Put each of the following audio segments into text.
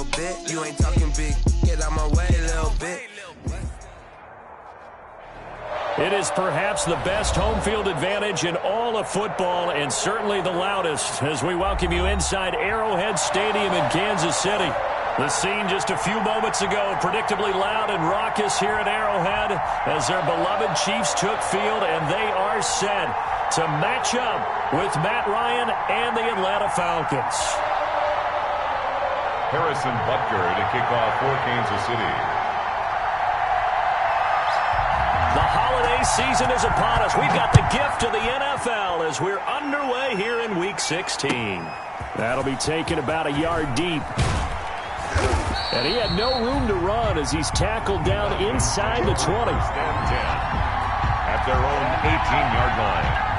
little bit. You ain't talking big, get out my way a little bit. It is perhaps the best home field advantage in all of football, and certainly the loudest, as we welcome you inside Arrowhead Stadium in Kansas City. The scene just a few moments ago, predictably loud and raucous here at Arrowhead as their beloved Chiefs took field, and they are set to match up with Matt Ryan and the Atlanta Falcons. Harrison Butker to kick off for Kansas City. The holiday season is upon us. We've got the gift of the NFL as we're underway here in Week 16. That'll be taken about a yard deep. And he had no room to run as he's tackled down inside the 20. Stand 10 at their own 18-yard line.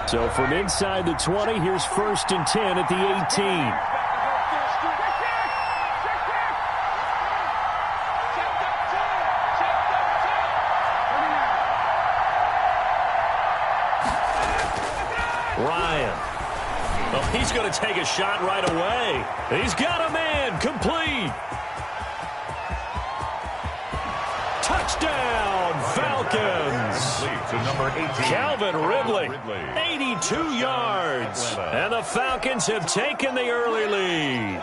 So from inside the 20, here's 1st and 10 at the 18. Ryan. Oh, he's going to take a shot right away. He's got a man. Complete. Touchdown, Falcons. To number 18. Calvin Ridley, 82 yards. And the Falcons have taken the early lead.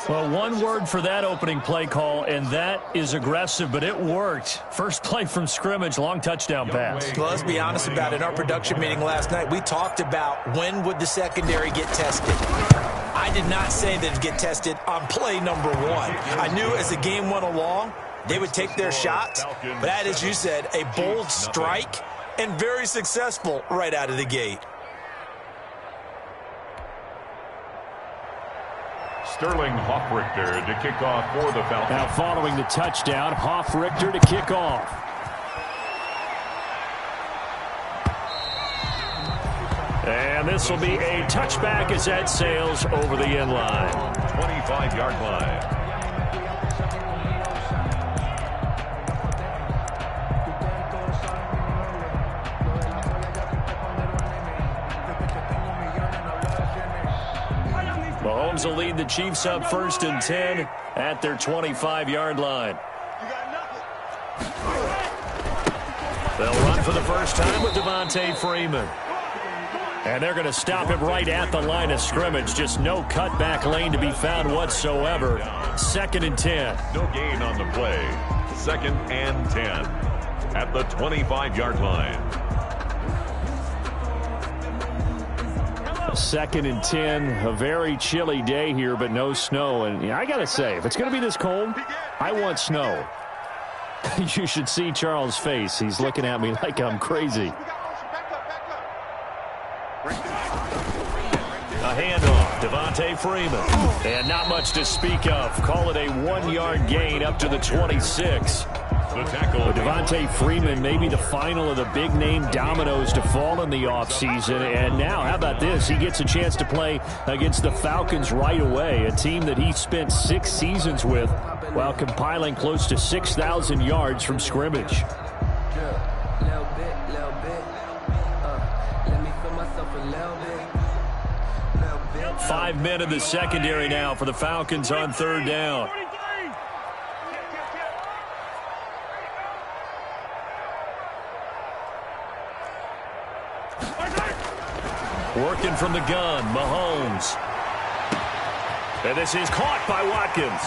Well, one word for that opening play call, and that is aggressive, but it worked. First play from scrimmage, long touchdown pass. Well, let's be honest about it. In our production meeting last night, we talked about when would the secondary get tested. I did not say that it'd get tested on play number 1. I knew as the game went along, they would take their shots. But that, as you said, a bold strike and very successful right out of the gate. Sterling Hoffrichter to kick off for the Falcons. Now following the touchdown, Hoffrichter to kick off. And this will be a touchback as that sails over the end line. 25-yard line. Mahomes will lead the Chiefs up 1st and 10 at their 25-yard line. They'll run for the first time with Devontae Freeman. And they're going to stop him right at the line of scrimmage. Just no cutback lane to be found whatsoever. 2nd and 10. No gain on the play. 2nd and 10 at the 25-yard line. 2nd and 10, a very chilly day here, but no snow. And I got to say, if it's going to be this cold, I want snow. You should see Charles' face. He's looking at me like I'm crazy. A handoff, Devontae Freeman. And not much to speak of. Call it a 1-yard gain up to the 26. The tackle. Devontae Freeman may be the final of the big-name dominoes to fall in the offseason. And now, how about this? He gets a chance to play against the Falcons right away, a team that he spent 6 seasons with while compiling close to 6,000 yards from scrimmage. 5 men in the secondary now for the Falcons on 3rd down. Working from the gun, Mahomes. And this is caught by Watkins.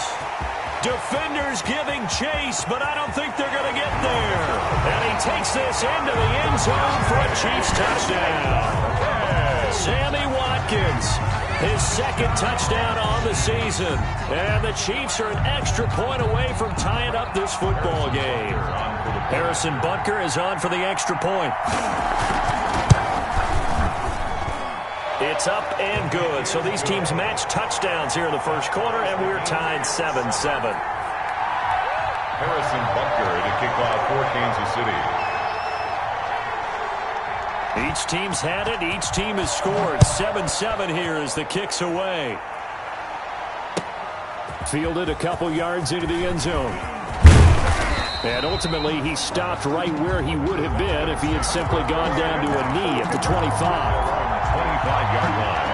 Defenders giving chase, but I don't think they're going to get there. And he takes this into the end zone for a Chiefs touchdown. Sammy Watkins, his 2nd touchdown on the season. And the Chiefs are an extra point away from tying up this football game. Harrison Butker is on for the extra point. It's up and good. So these teams match touchdowns here in the first quarter, and we're tied 7-7. Harrison Butker to kick off for Kansas City. Each team's had it. Each team has scored. 7-7 here as the kick's away. Fielded a couple yards into the end zone. And ultimately, he stopped right where he would have been if he had simply gone down to a knee at the 25. 25-yard line.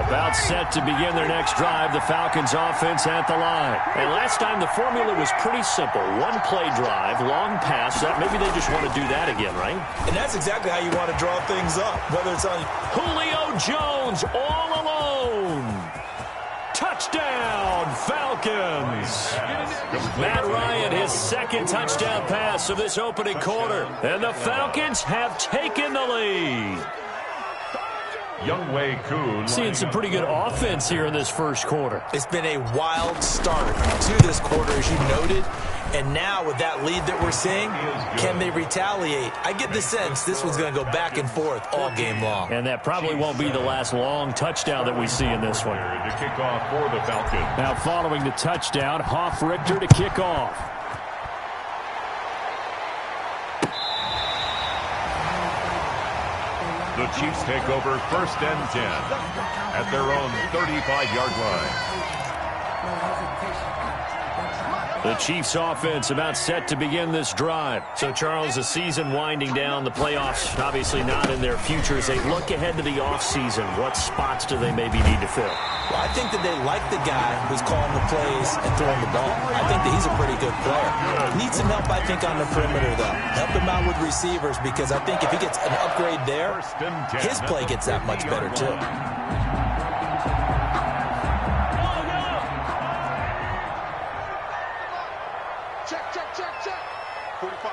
About set to begin their next drive, the Falcons offense at the line. And last time the formula was pretty simple. One play drive, long pass. That maybe they just want to do that again, right? And that's exactly how you want to draw things up. Whether it's on Julio Jones all alone. Touchdown, Falcons. Matt Ryan, his second touchdown pass of this opening quarter. And the Falcons have taken the lead. Youngway Kuhn. Seeing some pretty good offense here in this first quarter. It's been a wild start to this quarter, as you noted. And now with that lead that we're seeing, can they retaliate? I get the sense this one's going to go back and forth all game long. And that probably won't be the last long touchdown that we see in this one. To kick off for the Falcons. Now following the touchdown, Richter to kick off. The Chiefs take over 1st and 10 at their own 35-yard line. The Chiefs offense about set to begin this drive. So, Charles, the season winding down, the playoffs obviously not in their future. As they look ahead to the offseason, what spots do they maybe need to fill? Well, I think that they like the guy who's calling the plays and throwing the ball. I think that he's a pretty good player. Needs some help, I think, on the perimeter, though. Help him out with receivers, because I think if he gets an upgrade there, his play gets that much better, too. Check. 45.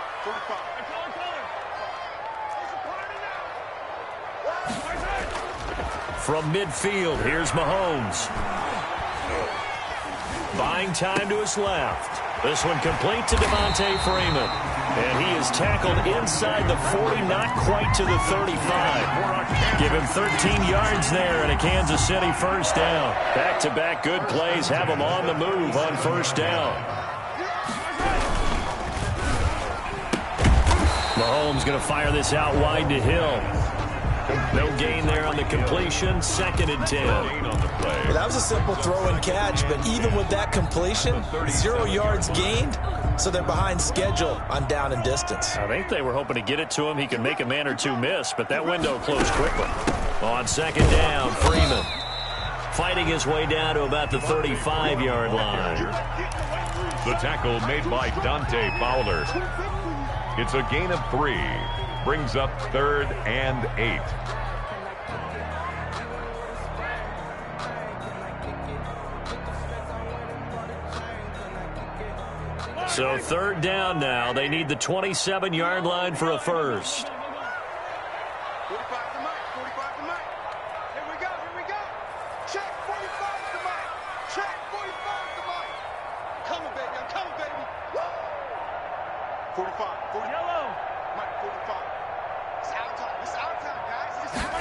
From midfield, here's Mahomes. Buying time to his left. This one complete to Devontae Freeman. And he is tackled inside the 40, not quite to the 35. Give him 13 yards there and a Kansas City first down. Back-to-back good plays have him on the move on first down. Mahomes going to fire this out wide to Hill. No gain there on the completion. 2nd and 10. Well, that was a simple throw and catch, but even with that completion, 0 yards gained, so they're behind schedule on down and distance. I think they were hoping to get it to him. He could make a man or two miss, but that window closed quickly. On 2nd down, Freeman fighting his way down to about the 35-yard line. The tackle made by Dante Fowler. It's a gain of 3. Brings up 3rd and 8. So 3rd down now. They need the 27-yard line for a first. 45 to Mike. Here we go. Check 45 to Mike. Check 45 to Mike. I'm coming, baby. Woo! 45. Yellow. Mike, 45. It's our time,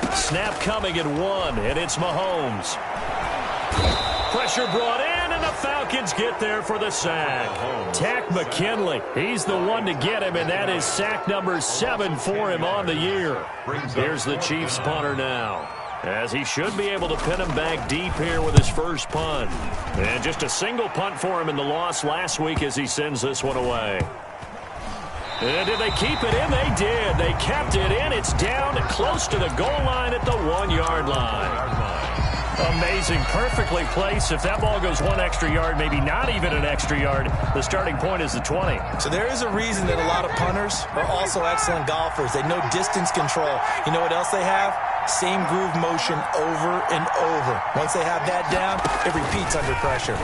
guys. Snap coming at 1, and it's Mahomes. Pressure brought in, and the Falcons get there for the sack. Tack McKinley, he's the one to get him, and that is sack number 7 for him on the year. Here's the Chiefs punter now, as he should be able to pin him back deep here with his first punt. And just a single punt for him in the loss last week as he sends this one away. And did they keep it in? They did. They kept it in. It's down close to the goal line at the 1-yard line. Amazing. Perfectly placed. If that ball goes 1 extra yard, maybe not even an extra yard, the starting point is the 20. So there is a reason that a lot of punters are also excellent golfers. They know distance control. You know what else they have? Same groove motion over and over. Once they have that down, it repeats under pressure.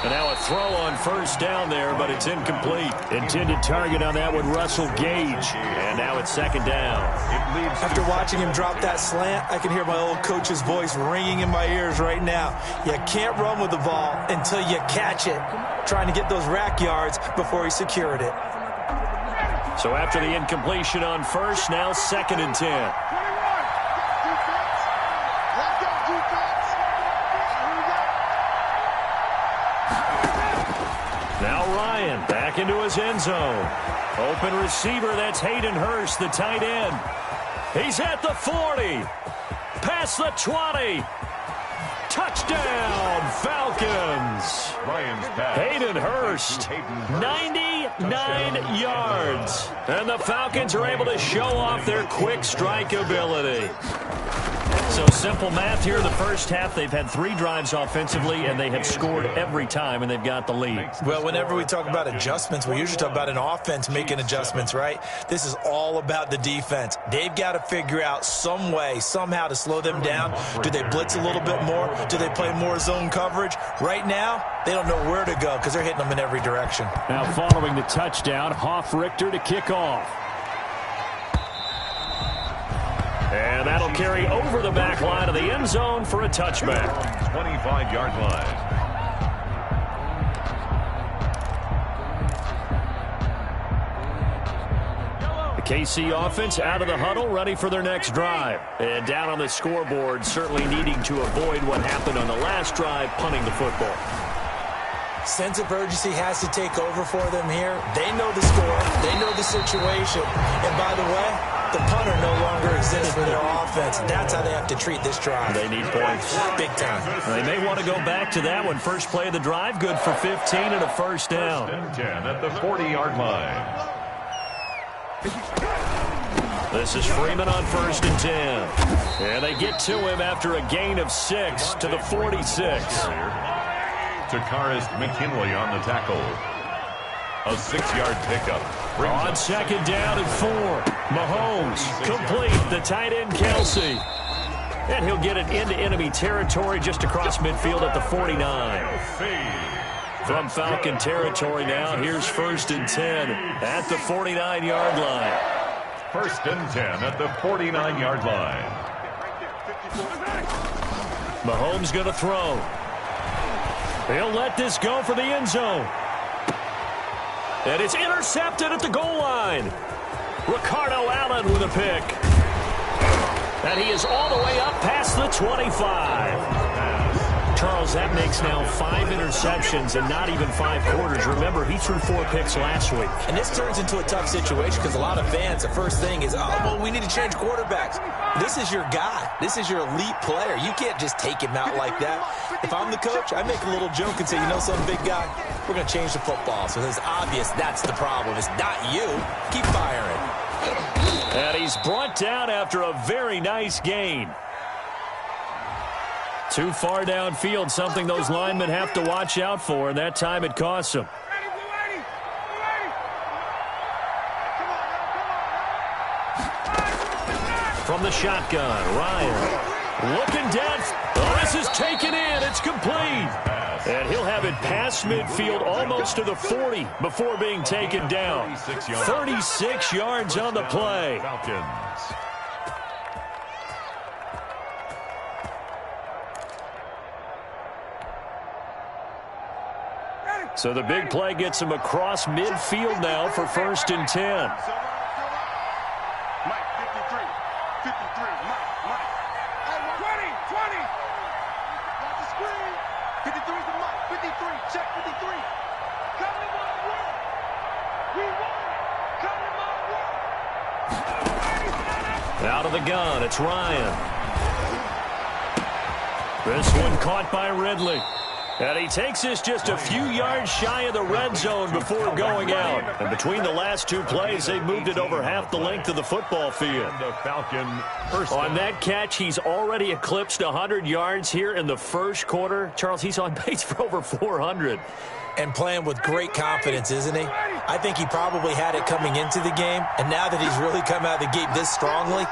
And now a throw on first down there, but it's incomplete. Intended target on that one, Russell Gage. And now it's 2nd down. After watching him drop that slant, I can hear my old coach's voice ringing in my ears right now. You can't run with the ball until you catch it. Trying to get those rack yards before he secured it. So after the incompletion on first, now 2nd and 10. Now Ryan back into his end zone. Open receiver, that's Hayden Hurst, the tight end. He's at the 40. Past the 20. Touchdown, Falcons. Hayden Hurst, 99 yards. And the Falcons are able to show off their quick strike ability. So simple math here in the first half. They've had 3 drives offensively, and they have scored every time, and they've got the lead. Well, whenever we talk about adjustments, we usually talk about an offense making adjustments, right? This is all about the defense. They've got to figure out some way, somehow to slow them down. Do they blitz a little bit more? Do they play more zone coverage? Right now, they don't know where to go because they're hitting them in every direction. Now following the touchdown, Hoff-Richter to kick off. And that'll carry over the back line of the end zone for a touchback. 25-yard line. The KC offense out of the huddle, ready for their next drive. And down on the scoreboard, certainly needing to avoid what happened on the last drive, punting the football. Sense of urgency has to take over for them here. They know the score. They know the situation. And by the way, the punter no longer exists for their offense. That's how they have to treat this drive. They need points. Big time. They may want to go back to that one. First play of the drive, good for 15 and a first down. 10 at the 40-yard line. This is Freeman on 1st and 10. And they get to him after a gain of 6 to the 46. Takaris McKinley on the tackle. A 6-yard pickup. On 2nd down and 4. Mahomes complete. The tight end Kelsey. And he'll get it into enemy territory just across midfield at the 49. From Falcon territory now, here's 1st and 10 at the 49-yard line. 1st and 10 at the 49-yard line. Mahomes going to throw. He'll let this go for the end zone. And it's intercepted at the goal line. Ricardo Allen with a pick. And he is all the way up past the 25. Charles, that makes now 5 interceptions and not even 5 quarters. Remember, he threw 4 picks last week. And this turns into a tough situation because a lot of fans, the first thing is, oh, well, we need to change quarterbacks. This is your guy. This is your elite player. You can't just take him out like that. If I'm the coach, I make a little joke and say, you know something, big guy? We're going to change the football. So it's obvious that's the problem. It's not you. Keep firing. And he's brought down after a very nice gain. Too far downfield, something those linemen have to watch out for, and that time it costs them. From the shotgun, Ryan looking down. Oh, this is taken in. It's complete. And he'll have it past midfield almost to the 40 before being taken down. 36 yards on the play. Falcons. So the big play gets him across midfield now for 1st and 10. Mike, 53. 53. Mike. Hey, 20. Watch the screen. 53 is the Mike. 53. Check 53. Come to my work. We won. Come to my work. Out of the gun, it's Ryan. This one caught by Ridley. And he takes this just a few yards shy of the red zone before going out. And between the last 2 plays, they've moved it over half the length of the football field. The Falcon On that catch, he's already eclipsed 100 yards here in the first quarter. Charles, he's on pace for over 400. And playing with great confidence, isn't he? I think he probably had it coming into the game. And now that he's really come out of the gate this strongly,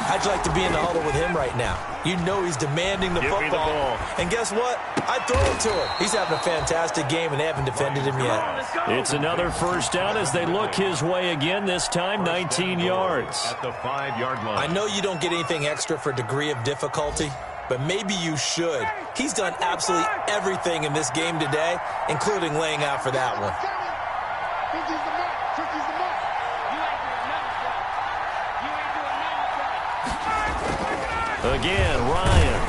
I'd like to be in the huddle with him right now. You know he's demanding the football. And guess what? I'd throw it to him. He's having a fantastic game, and they haven't defended him yet. It's another first down as they look his way again, this time 19 yards. At the 5-yard line. I know you don't get anything extra for degree of difficulty, but maybe you should. He's done absolutely everything in this game today, including laying out for that one. Again, Ryan.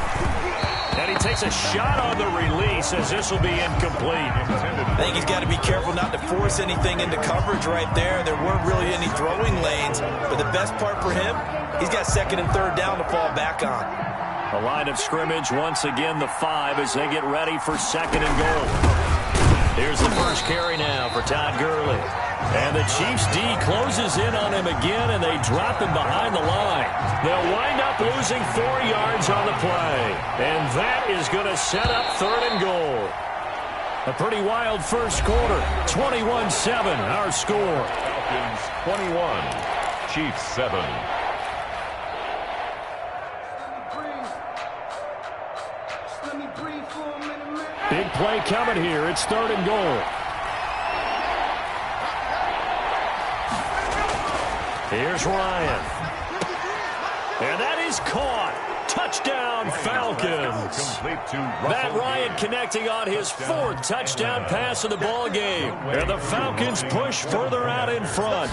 And he takes a shot on the release as this will be incomplete. I think he's got to be careful not to force anything into coverage right there. There weren't really any throwing lanes. But the best part for him, he's got 2nd and 3rd down to fall back on. The line of scrimmage, once again, the 5 as they get ready for 2nd and goal. Here's the first carry now for Todd Gurley. And the Chiefs' D closes in on him again, and they drop him behind the line. They'll wind up losing 4 yards on the play. And that is going to set up 3rd and goal. A pretty wild first quarter. 21-7, our score. Falcons 21, Chiefs 7. Big play coming here. It's 3rd and goal. Here's Ryan. And that is caught. Touchdown, Falcons. Matt Ryan connecting on his 4th touchdown pass of the ball game. And the Falcons push further out in front.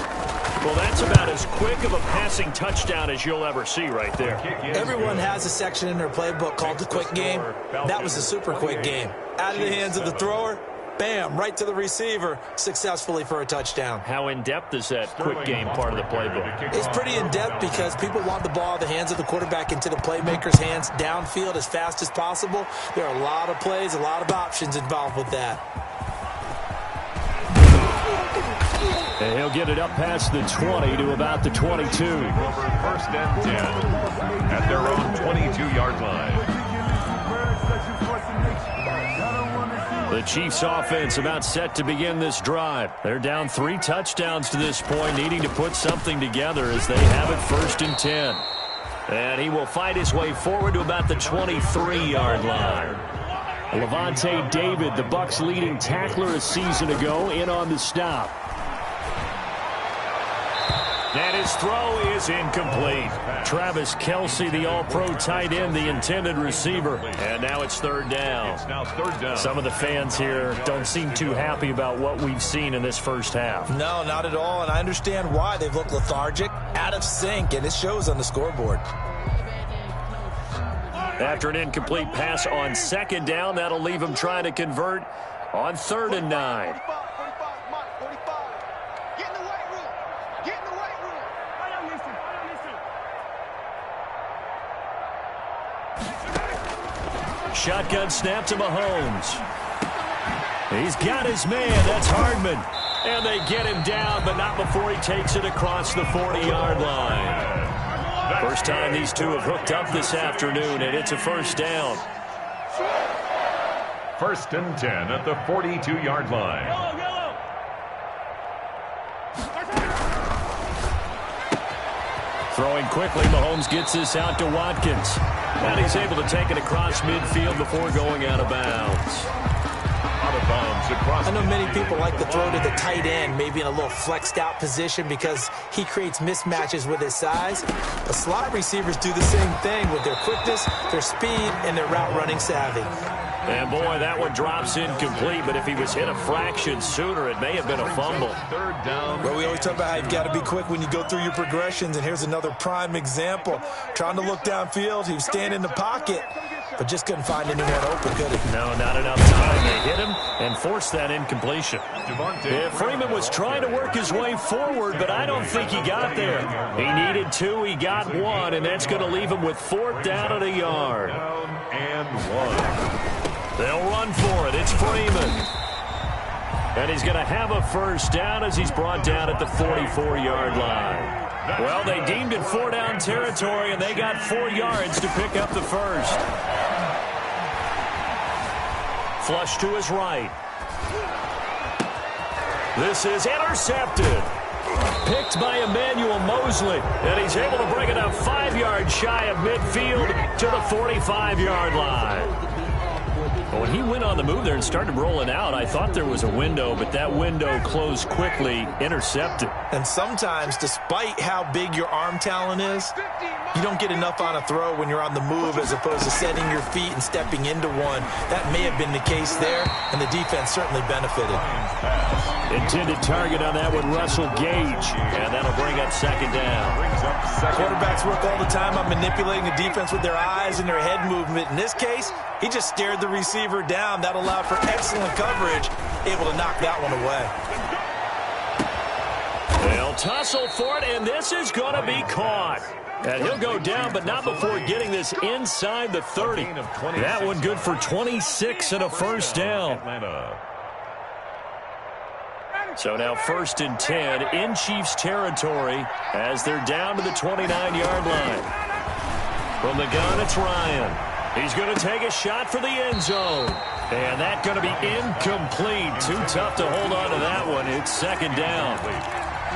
Well, that's about as quick of a passing touchdown as you'll ever see right there. Everyone has a section in their playbook called the quick game. That was a super quick game. Out of the hands of the thrower, bam, right to the receiver, successfully for a touchdown. How in-depth is that quick game part of the playbook? It's pretty in-depth because people want the ball out of the hands of the quarterback into the playmaker's hands downfield as fast as possible. There are a lot of plays, a lot of options involved with that. And he'll get it up past the 20 to about the 22. 1st and 10 at their own 22-yard line. The Chiefs offense about set to begin this drive. They're down 3 touchdowns to this point, needing to put something together as they have it 1st and 10. And he will fight his way forward to about the 23-yard line. Levante David, the Bucs' leading tackler a season ago, in on the stop. And his throw is incomplete. Travis Kelce, the all-pro tight end, the intended receiver. And now it's 3rd down. It's now 3rd down. Some of the fans here don't seem too happy about what we've seen in this first half. No, not at all, and I understand why. They've looked lethargic, out of sync, and it shows on the scoreboard. After an incomplete pass on 2nd down, that'll leave him trying to convert on 3rd and 9. Shotgun snap to Mahomes. He's got his man. That's Hardman. And they get him down, but not before he takes it across the 40-yard line. First time these two have hooked up this afternoon, and it's a 1st down. 1st and 10 at the 42-yard line. Throwing quickly, Mahomes gets this out to Watkins. And he's able to take it across midfield before going out of bounds. Out of bounds across. I know many people like to throw to the tight end, maybe in a little flexed out position because he creates mismatches with his size. But slot receivers do the same thing with their quickness, their speed, and their route running savvy. And boy, that one drops incomplete, but if he was hit a fraction sooner, it may have been a fumble. 3rd down. Well, we always talk about how you've got to be quick when you go through your progressions, and here's another prime example. Trying to look downfield, he was standing in the pocket, but just couldn't find anyone open, could he? No, not enough time. They hit him and forced that incompletion. Yeah, Freeman was trying to work his way forward, but I don't think he got there. He needed 2, he got 1, and that's going to leave him with 4th down at a yard. Down and 1. They'll run for it. It's Freeman. And he's going to have a 1st down as he's brought down at the 44-yard line. Well, they deemed it 4-down territory, and they got 4 yards to pick up the 1st. Flush to his right. This is intercepted. Picked by Emmanuel Mosley. And he's able to bring it up 5 yards shy of midfield to the 45-yard line. When he went on the move there and started rolling out, I thought there was a window, but that window closed quickly, intercepted. And sometimes, despite how big your arm talent is, you don't get enough on a throw when you're on the move as opposed to setting your feet and stepping into one. That may have been the case there, and the defense certainly benefited. Intended target on that one, Russell Gage, and that'll bring up 2nd down. Quarterbacks work all the time on manipulating the defense with their eyes and their head movement. In this case, he just stared the receiver down. That allowed for excellent coverage, able to knock that one away. They'll tussle for it, and this is going to be caught. And he'll go down, but not before getting this inside the 30. That one good for 26 and a first down. So now 1st and 10 in Chiefs territory as they're down to the 29-yard line. From the gun, it's Ryan. He's going to take a shot for the end zone. And that's going to be incomplete. Too tough to hold on to that one. It's 2nd down.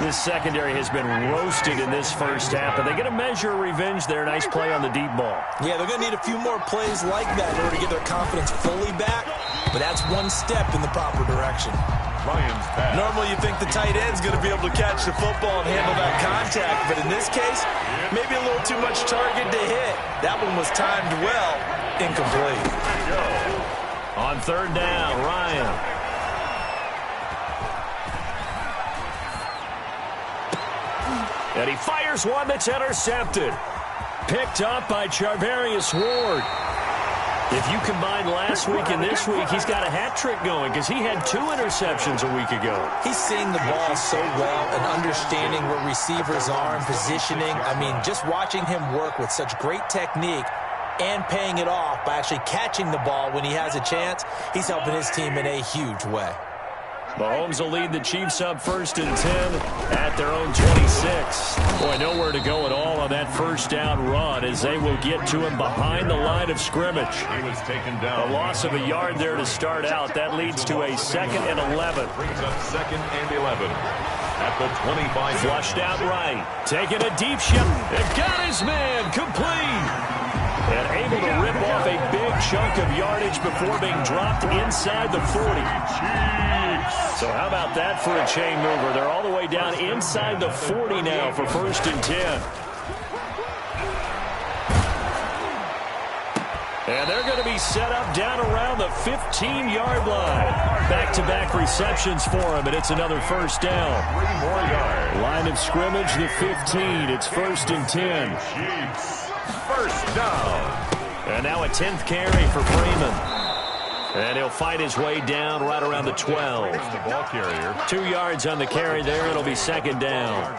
This secondary has been roasted in this first half, but they get a measure of revenge there. Nice play on the deep ball. Yeah, they're going to need a few more plays like that in order to get their confidence fully back, but that's one step in the proper direction. Ryan's pass. Normally you think the tight end's going to be able to catch the football and handle that contact, but in this case, maybe a little too much target to hit. That one was timed well, incomplete. On 3rd down, Ryan. And he fires one that's intercepted. Picked up by Charvarius Ward. If you combine last week and this week, he's got a hat trick going because he had 2 interceptions a week ago. He's seeing the ball so well and understanding where receivers are and positioning. I mean, just watching him work with such great technique and paying it off by actually catching the ball when he has a chance, he's helping his team in a huge way. Mahomes will lead the Chiefs up 1st and 10 at their own 26. Boy, nowhere to go at all on that first down run as they will get to him behind the line of scrimmage. He was taken down. A loss of a yard there to start out. That leads to a 2nd and 11. Brings up 2nd and 11 at the 25. Flushed out right. Taking a deep shot. And got his man complete. And able to rip off a big chunk of yardage before being dropped inside the 40. So how about that for a chain mover? They're all the way down inside the 40 now for 1st and 10. And they're going to be set up down around the 15-yard line. Back-to-back receptions for him, and it's another first down. 3 more yards. Line of scrimmage, the 15. It's 1st and 10. Chiefs, first down. And now a 10th carry for Freeman. And he'll fight his way down right around the 12. The ball carrier. 2 yards on the carry there. It'll be 2nd down.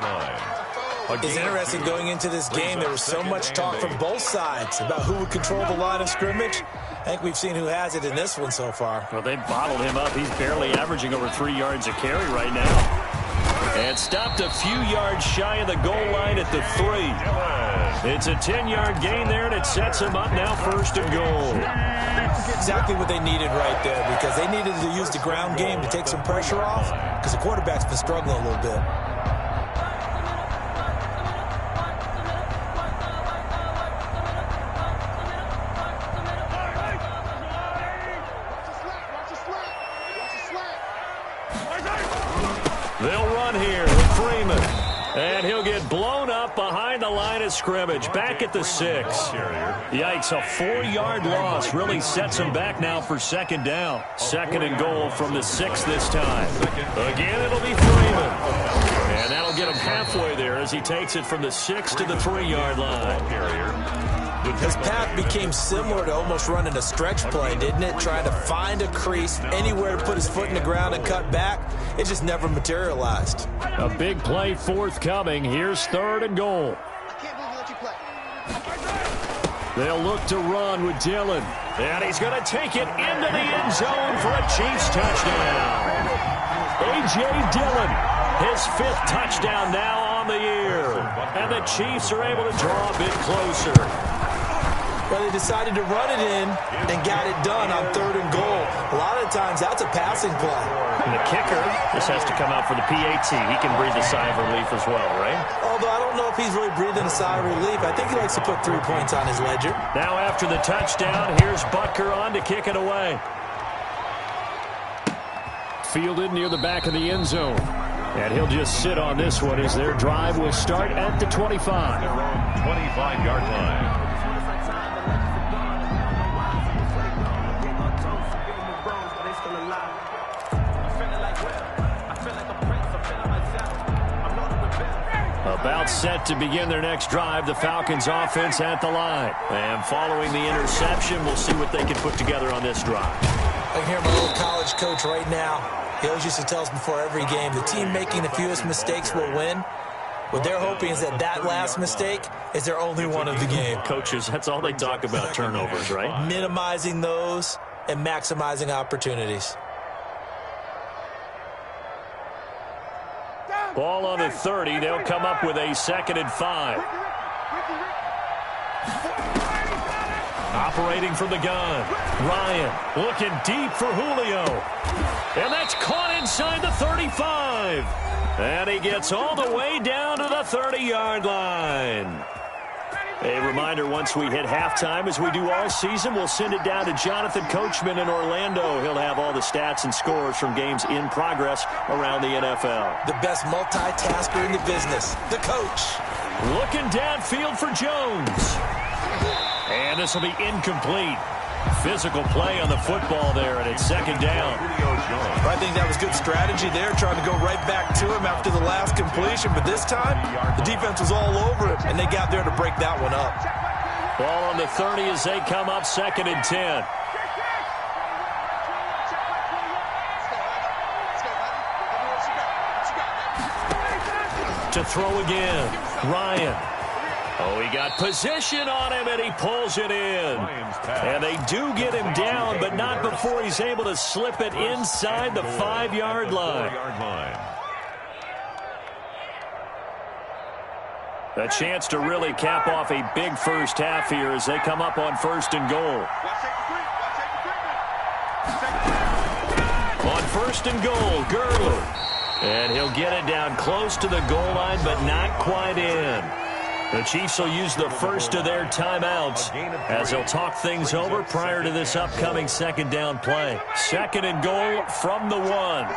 It's interesting going into this game. There was so much talk from both sides about who would control the line of scrimmage. I think we've seen who has it in this one so far. Well, they bottled him up. He's barely averaging over 3 yards a carry right now. And stopped a few yards shy of the goal line at the 3. It's a 10-yard gain there, and it sets him up now 1st and goal. Exactly what they needed right there, because they needed to use the ground game to take some pressure off, because the quarterback's been struggling a little bit. They'll run here with Freeman. And he'll get blown up behind the line of scrimmage, back at the 6. Yikes, a 4-yard loss really sets him back now for 2nd down. 2nd and goal from the 6 this time. Again, it'll be Freeman. And that'll get him halfway there as he takes it from the 6 to the 3-yard line. His path became similar to almost running a stretch play, didn't it? Trying to find a crease, anywhere to put his foot in the ground and cut back. It just never materialized. A big play forthcoming. Here's 3rd and goal. They'll look to run with Dillon. And he's going to take it into the end zone for a Chiefs touchdown. A.J. Dillon, his 5th touchdown now on the year. And the Chiefs are able to draw a bit closer. Well, they decided to run it in and got it done on 3rd and goal. A lot of times, that's a passing play. And the kicker, this has to come out for the PAT. He can breathe a sigh of relief as well, right? Although I don't know if he's really breathing a sigh of relief. I think he likes to put 3 points on his ledger. Now after the touchdown, here's Butker on to kick it away. Fielded near the back of the end zone. And he'll just sit on this one as their drive will start at the 25. 25-yard line. About set to begin their next drive, the Falcons offense at the line. And following the interception, we'll see what they can put together on this drive. I can hear my old college coach right now. He always used to tell us before every game, the team making the fewest mistakes will win. What they're hoping is that that last mistake is their only one of the game. Coaches, that's all they talk about, turnovers, right? Minimizing those and maximizing opportunities. Ball on the 30. They'll come up with a 2nd and 5. Operating from the gun. Ryan looking deep for Julio. And that's caught inside the 35. And he gets all the way down to the 30-yard line. A reminder, once we hit halftime, as we do all season, we'll send it down to Jonathan Coachman in Orlando. He'll have all the stats and scores from games in progress around the NFL. The best multitasker in the business, the coach. Looking downfield for Jones. And this will be incomplete. Physical play on the football there, and it's 2nd down. I think that was good strategy there, trying to go right back to him after the last completion. But this time, the defense was all over it, and they got there to break that one up. Ball on the 30 as they come up 2nd and 10. To throw again, Ryan. Oh, he got position on him, and he pulls it in. And they do get him down, but not before he's able to slip it inside the 5-yard line. A chance to really cap off a big first half here as they come up on 1st and goal. On 1st and goal, Gurley. And he'll get it down close to the goal line, but not quite in. The Chiefs will use the first of their timeouts as they'll talk things over prior to this upcoming 2nd down play. 2nd and goal from the 1.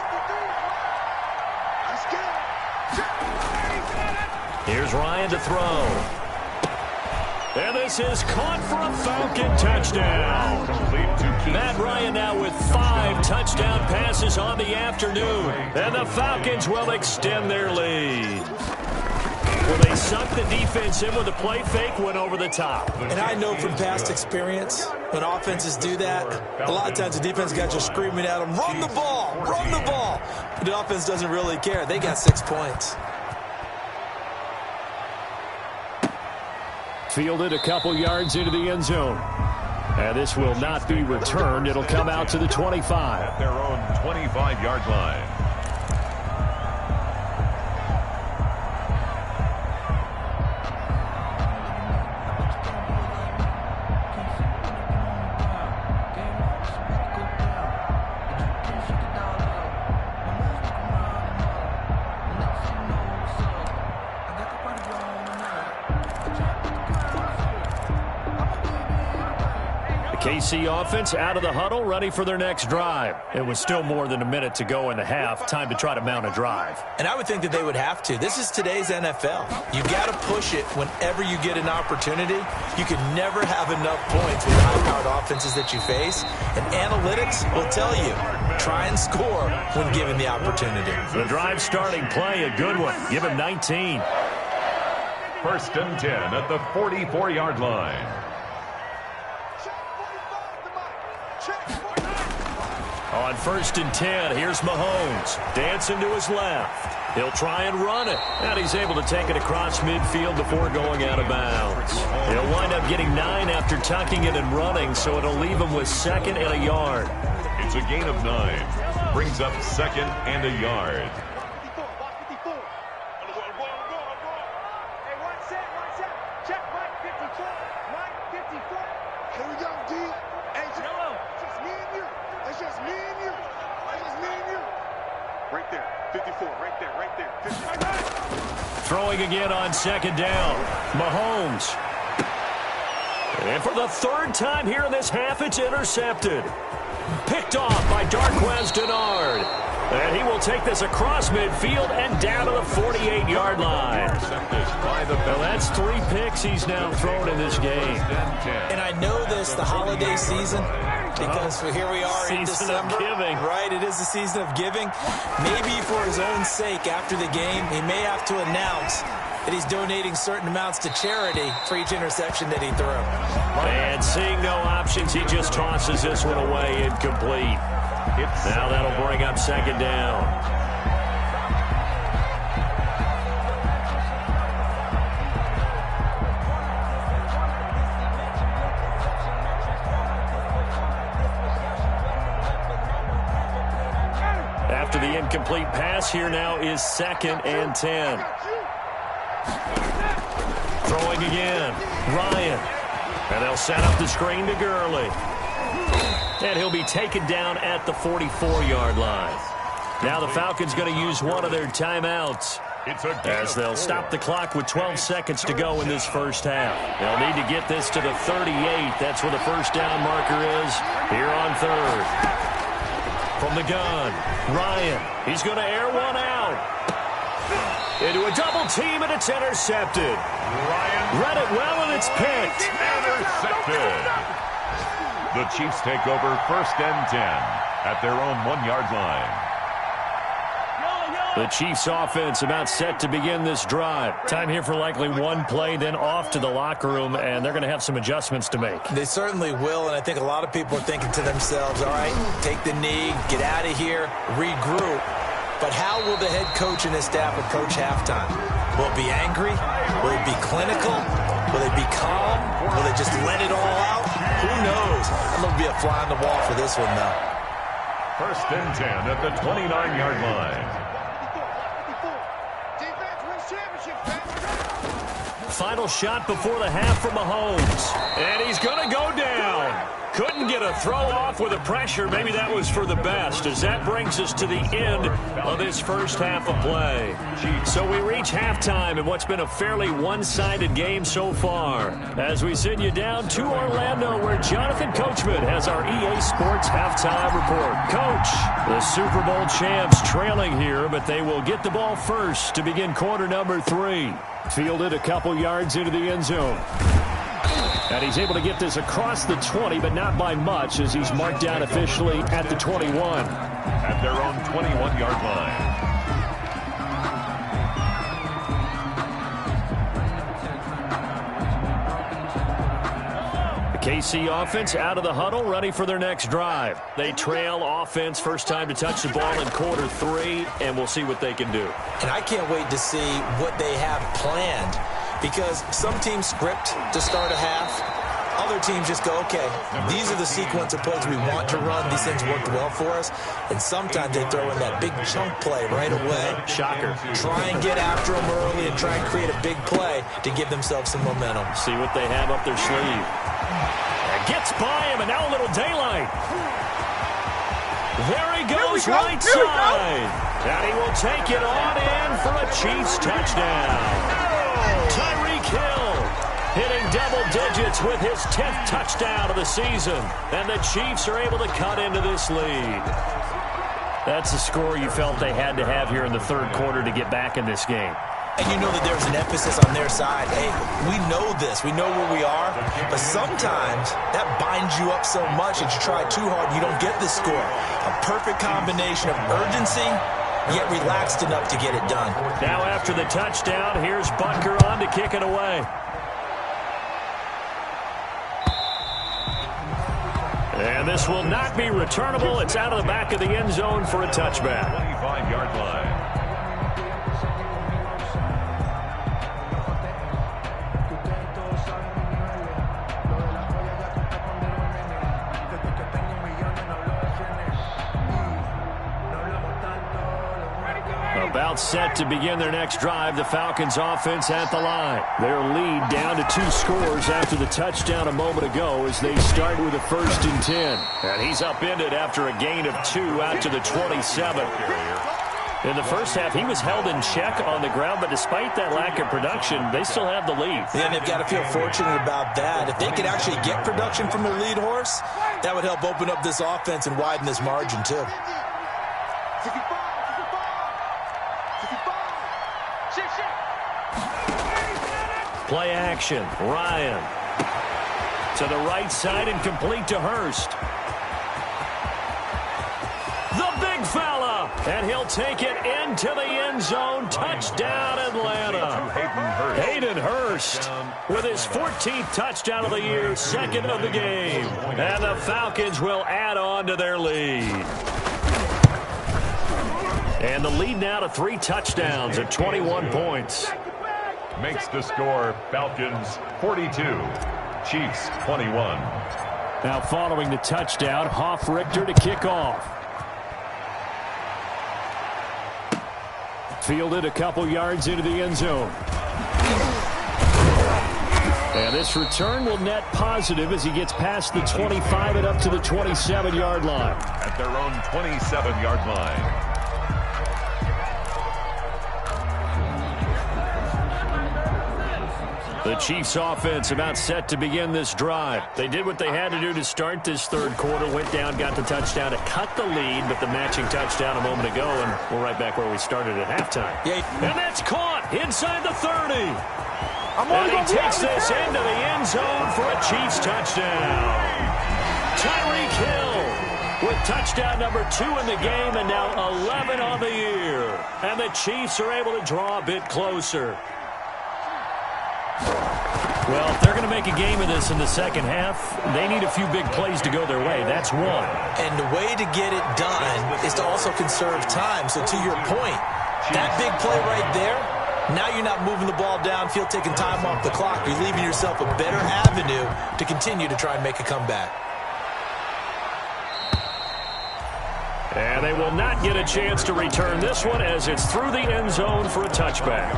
Here's Ryan to throw. And this is caught for a Falcon touchdown. Matt Ryan now with 5 touchdown passes on the afternoon. And the Falcons will extend their lead. Well, they sunk the defense in with a play fake, went over the top. And I know from past experience, when offenses do that, a lot of times the defense guys are screaming at them, run the ball, run the ball. But the offense doesn't really care. They got 6 points. Fielded a couple yards into the end zone. And this will not be returned. It'll come out to the 25. At their own 25-yard line. KC offense out of the huddle, ready for their next drive. It was still more than a minute to go in the half. Time to try to mount a drive. And I would think that they would have to. This is today's NFL. You got to push it whenever you get an opportunity. You can never have enough points with the high-powered offenses that you face. And analytics will tell you, try and score when given the opportunity. The drive starting play, a good one. Give him 19. 1st and 10 at the 44-yard line. On 1st and 10, here's Mahomes. Dancing to his left. He'll try and run it. And he's able to take it across midfield before going out of bounds. He'll wind up getting 9 after tucking it and running, so it'll leave him with 2nd and a yard. It's a gain of 9. Brings up 2nd and a yard. Throwing again on 2nd down. Mahomes. And for the 3rd time here in this half, it's intercepted. Picked off by Darquez Denard. And he will take this across midfield and down to the 48-yard line. Well, that's 3 picks he's now thrown in this game. And I know this, the holiday season, because here we are in December. Season of giving. Right, it is the season of giving. Maybe for his own sake after the game, he may have to announce that he's donating certain amounts to charity for each interception that he threw. And seeing no options, he just tosses this one away incomplete. Now that'll bring up 2nd down. After the incomplete pass, here now is 2nd and 10. Throwing again. Ryan. And they'll set up the screen to Gurley. And he'll be taken down at the 44-yard line. Now the Falcons going to use one of their timeouts as they'll stop the clock with 12 seconds to go in this first half. They'll need to get this to the 38. That's where the first down marker is here on 3rd. From the gun, Ryan. He's going to air one out. Into a double team, and it's intercepted. Ryan Read it well, and it's picked. intercepted. The Chiefs take over 1st and 10 at their own 1-yard line. The Chiefs offense about set to begin this drive. Time here for likely one play, then off to the locker room, and they're going to have some adjustments to make. They certainly will, and I think a lot of people are thinking to themselves, all right, take the knee, get out of here, regroup. But how will the head coach and his staff approach halftime? Will it be angry? Will it be clinical? Will they be calm? Will they just let it all out? Who knows? I'm going to be a fly on the wall for this one, though. 1st and 10 at the 29-yard line. Final shot before the half from Mahomes. And he's going to go down. Couldn't get a throw off with the pressure. Maybe that was for the best, as that brings us to the end of this first half of play. So we reach halftime in what's been a fairly one-sided game so far. As we send you down to Orlando, where Jonathan Coachman has our EA Sports halftime report. Coach, the Super Bowl champs trailing here, but they will get the ball first to begin quarter number 3. Fielded a couple yards into the end zone. And he's able to get this across the 20, but not by much, as he's marked down officially at the 21. At their own 21-yard line. The KC offense out of the huddle, ready for their next drive. They trail offense, first time to touch the ball in quarter 3, and we'll see what they can do. And I can't wait to see what they have planned, because some teams script to start a half. Other teams just go, okay, these are the sequence of plays we want to run. These things worked well for us. And sometimes they throw in that big chunk play right away. Shocker. Try and get after them early and try and create a big play to give themselves some momentum. See what they have up their sleeve. And gets by him, and now a little daylight. There he goes, right side. And he will take it on in for a Chiefs touchdown. Tyreek Hill hitting double digits with his 10th touchdown of the season. And the Chiefs are able to cut into this lead. That's the score you felt they had to have here in the third quarter to get back in this game. And you know that there's an emphasis on their side. Hey, we know this. We know where we are. But sometimes that binds you up so much that you try too hard and you don't get the score. A perfect combination of urgency, yet relaxed enough to get it done. Now after the touchdown, here's Butker on to kick it away. And this will not be returnable. It's out of the back of the end zone for a touchback. 25-yard line. About set to begin their next drive, the Falcons offense at the line. Their lead down to 2 scores after the touchdown a moment ago as they start with a 1st and 10. And he's upended after a gain of 2 out to the 27. In the first half, he was held in check on the ground, but despite that lack of production, they still have the lead. Yeah, and they've got to feel fortunate about that. If they could actually get production from their lead horse, that would help open up this offense and widen this margin too. Play action. Ryan. To the right side and complete to Hurst. The big fella. And he'll take it into the end zone. Touchdown, Atlanta. Hayden Hurst with his 14th touchdown of the year, 2nd of the game. And the Falcons will add on to their lead. And the lead now to 3 touchdowns at 21 points. Makes the score Falcons 42, Chiefs 21. Now following the touchdown, Hoff-Richter to kick off. Fielded a couple yards into the end zone. And this return will net positive as he gets past the 25 and up to the 27-yard line. At their own 27-yard line. The Chiefs offense about set to begin this drive. They did what they had to do to start this third quarter, went down, got the touchdown to cut the lead, but the matching touchdown a moment ago, and we're right back where we started at halftime. Yeah. And that's caught inside the 30. And he takes this into the end zone for a Chiefs touchdown. Tyreek Hill with touchdown number 2 in the game, and now 11 on the year. And the Chiefs are able to draw a bit closer. Well, if they're going to make a game of this in the second half, they need a few big plays to go their way. That's one. And the way to get it done is to also conserve time. So to your point, that big play right there, now you're not moving the ball downfield, taking time off the clock. You're leaving yourself a better avenue to continue to try and make a comeback. And they will not get a chance to return this one as it's through the end zone for a touchback.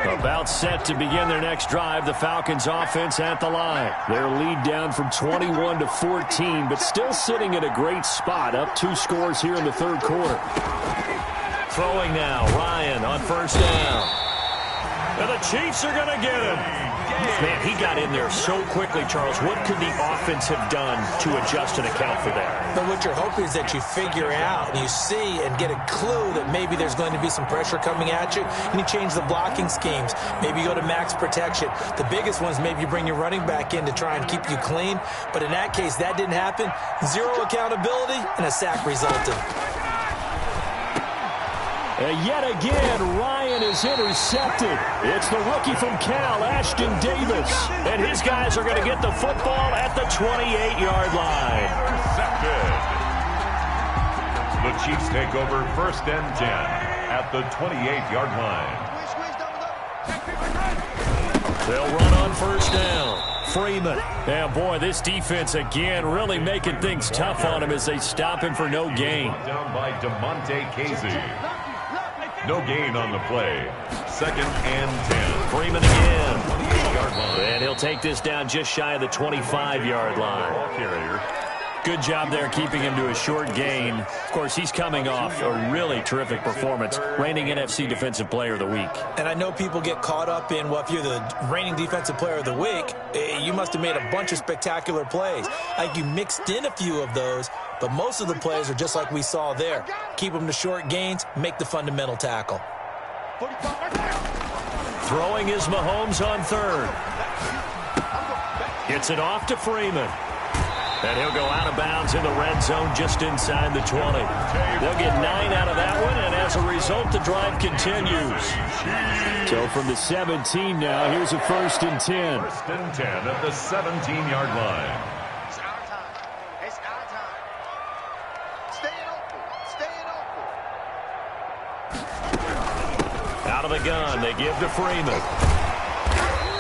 About set to begin their next drive, the Falcons offense at the line. Their lead down from 21 to 14, but still sitting at a great spot, up 2 scores here in the third quarter. Throwing now, Ryan on first down. And the Chiefs are going to get him. Man, he got in there so quickly, Charles. What could the offense have done to adjust and account for that? But what you're hoping is that you figure out and you see and get a clue that maybe there's going to be some pressure coming at you, and you change the blocking schemes. Maybe you go to max protection. The biggest one is maybe you bring your running back in to try and keep you clean. But in that case, that didn't happen. 0 accountability, and a sack resulted. And yet again, Ryan is intercepted. It's the rookie from Cal, Ashton Davis. And his guys are going to get the football at the 28-yard line. Intercepted. The Chiefs take over 1st and 10 at the 28-yard line. They'll run on first down. Freeman. And boy, this defense again really making things tough on him as they stop him for no gain. Down by DeMonte Casey. No gain on the play. 2nd and 10. Freeman again. And he'll take this down just shy of the 25-yard line. Ball carrier. Good job there keeping him to a short gain. Of course, he's coming off a really terrific performance, reigning NFC Defensive Player of the Week. And I know people get caught up in, well, if you're the reigning Defensive Player of the Week, you must have made a bunch of spectacular plays. Like you mixed in a few of those, but most of the plays are just like we saw there. Keep them to short gains, make the fundamental tackle. Throwing is Mahomes on third. Gets it off to Freeman. And he'll go out of bounds in the red zone just inside the 20. They'll get 9 out of that one, and as a result, the drive continues. So from the 17 now, here's a 1st and 10. 1st and 10 at the 17-yard line. It's our time. It's our time. Staying open. Staying open. Out of the gun, they give to Freeman.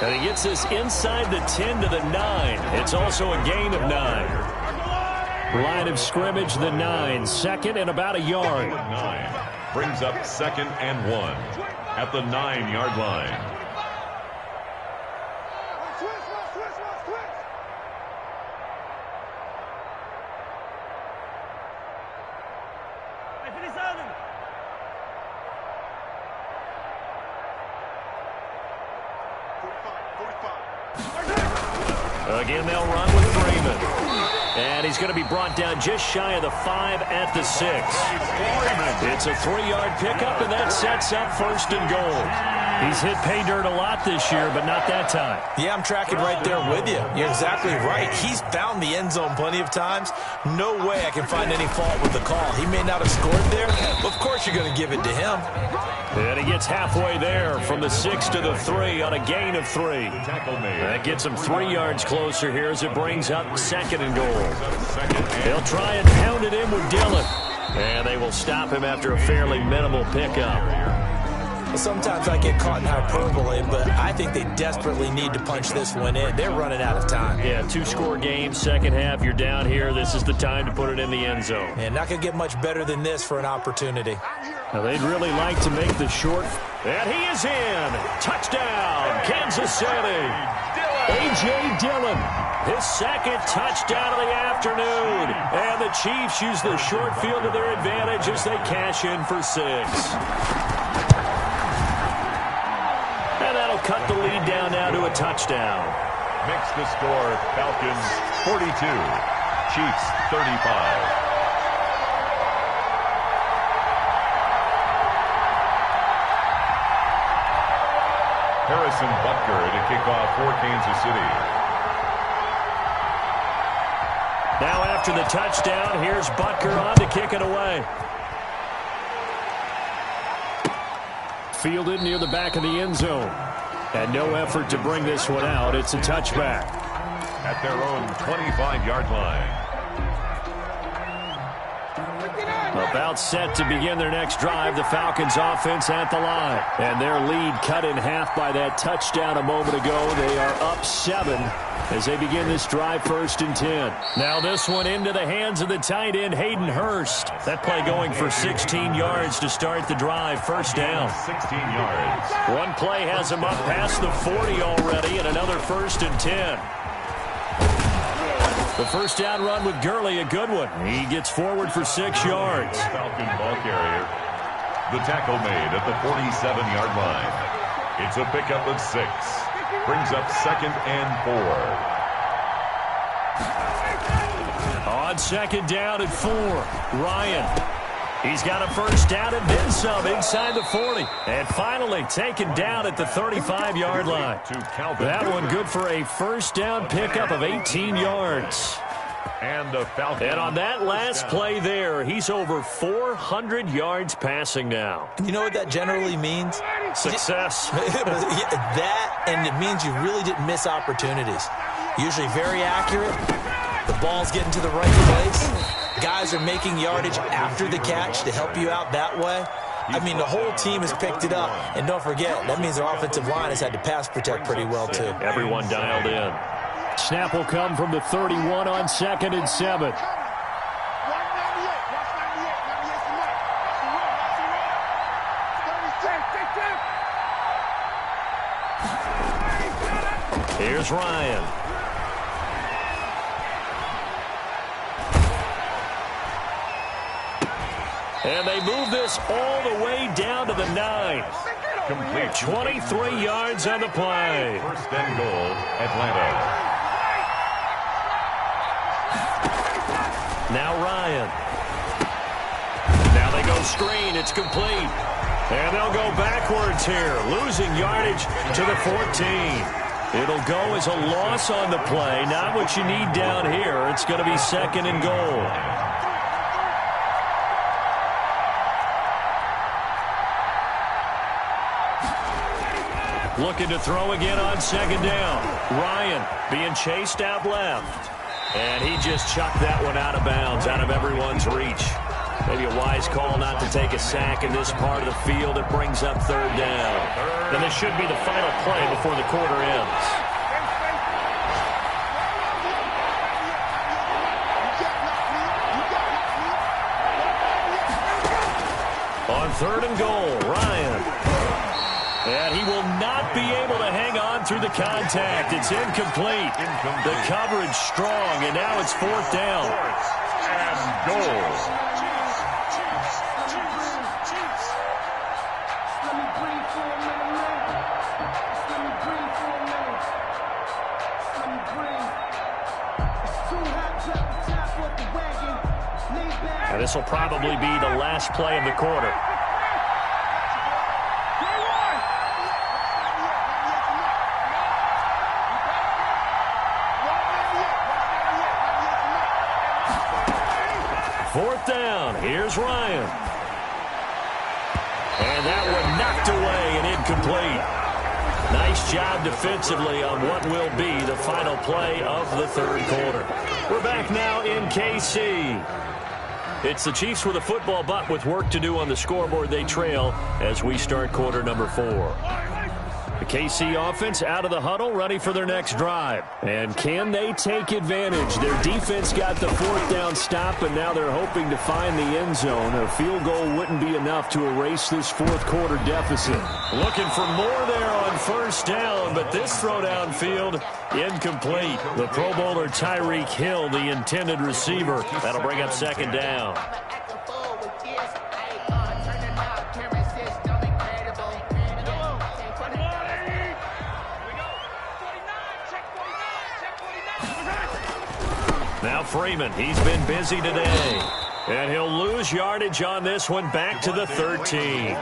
And he gets this inside the 10 to the 9. It's also a gain of 9. Line of scrimmage, the 9. 2nd and about a yard. 9 brings up 2nd and 1 at the 9-yard line. Again, they'll run with Freeman. And he's going to be brought down just shy of the 5 at the 6. It's a 3-yard pickup, and that sets up 1st and goal. He's hit pay dirt a lot this year, but not that time. Yeah, I'm tracking right there with you. You're exactly right. He's found the end zone plenty of times. No way I can find any fault with the call. He may not have scored there, but of course you're going to give it to him. And he gets halfway there from the 6 to the 3 on a gain of 3. That gets him 3 yards closer here as it brings up 2nd and goal. They'll try and pound it in with Dillon. And they will stop him after a fairly minimal pickup. Sometimes I get caught in hyperbole, but I think they desperately need to punch this one in. They're running out of time. Yeah, 2-score game, second half, you're down here. This is the time to put it in the end zone. And not going to get much better than this for an opportunity. Now, they'd really like to make the short. And he is in. Touchdown, Kansas City. A.J. Dillon, his second touchdown of the afternoon. And the Chiefs use the short field to their advantage as they cash in for 6. And that'll cut the lead down now to a touchdown. Makes the score Falcons 42, Chiefs 35. Harrison Butker to kick off for Kansas City. Now after the touchdown, here's Butker on to kick it away. Fielded near the back of the end zone. And no effort to bring this one out. It's a touchback. At their own 25-yard line. About set to begin their next drive. The Falcons offense at the line. And their lead cut in half by that touchdown a moment ago. They are up 7 as they begin this drive, 1st and 10. Now this one into the hands of the tight end, Hayden Hurst. That play going for 16 yards to start the drive. 1st down. 16 yards. One play has him up past the 40 already, and another 1st and 10. The first down run with Gurley, a good one. He gets forward for 6 yards. Falcon ball carrier. The tackle made at the 47-yard line. It's a pickup of 6. Brings up 2nd and 4. On 2nd down at 4, Ryan. He's got a first down and then some inside the 40. And finally taken down at the 35-yard line. That one good for a first down pickup of 18 yards. And the Falcons. And on that last play there, he's over 400 yards passing now. You know what that generally means? Success. That, and it means you really didn't miss opportunities. Usually very accurate. The ball's getting to the right place. Guys are making yardage after the catch to help you out that way. I mean, the whole team has picked it up. And don't forget, that means their offensive line has had to pass protect pretty well, too. Everyone dialed in. Snap will come from the 31 on 2nd and 7. Here's Ryan. And they move this all the way down to the 9. Complete. 23 yards on the play. 1st and goal, Atlanta. Now Ryan. Now they go screen. It's complete. And they'll go backwards here, losing yardage to the 14. It'll go as a loss on the play. Not what you need down here. It's going to be 2nd and goal. Looking to throw again on 2nd down. Ryan being chased out left. And he just chucked that one out of bounds, out of everyone's reach. Maybe a wise call not to take a sack in this part of the field. It brings up 3rd down. And this should be the final play before the quarter ends. On 3rd and goal, Ryan. And he will not be able to hang on through the contact. It's incomplete. The coverage strong, and now it's 4th down. And goal. And this will probably be the last play of the quarter. Fourth down. Here's Ryan. And that one knocked away and incomplete. Nice job defensively on what will be the final play of the 3rd quarter. We're back now in KC. It's the Chiefs with a football, but with work to do on the scoreboard. They trail as we start quarter number 4. The KC offense out of the huddle, ready for their next drive. And can they take advantage? Their defense got the 4th down stop, and now they're hoping to find the end zone. A field goal wouldn't be enough to erase this 4th quarter deficit. Looking for more there on 1st down, but this throw downfield incomplete. The Pro Bowler Tyreek Hill, the intended receiver. That'll bring up 2nd down. Now Freeman, he's been busy today. And he'll lose yardage on this one, back to the 13.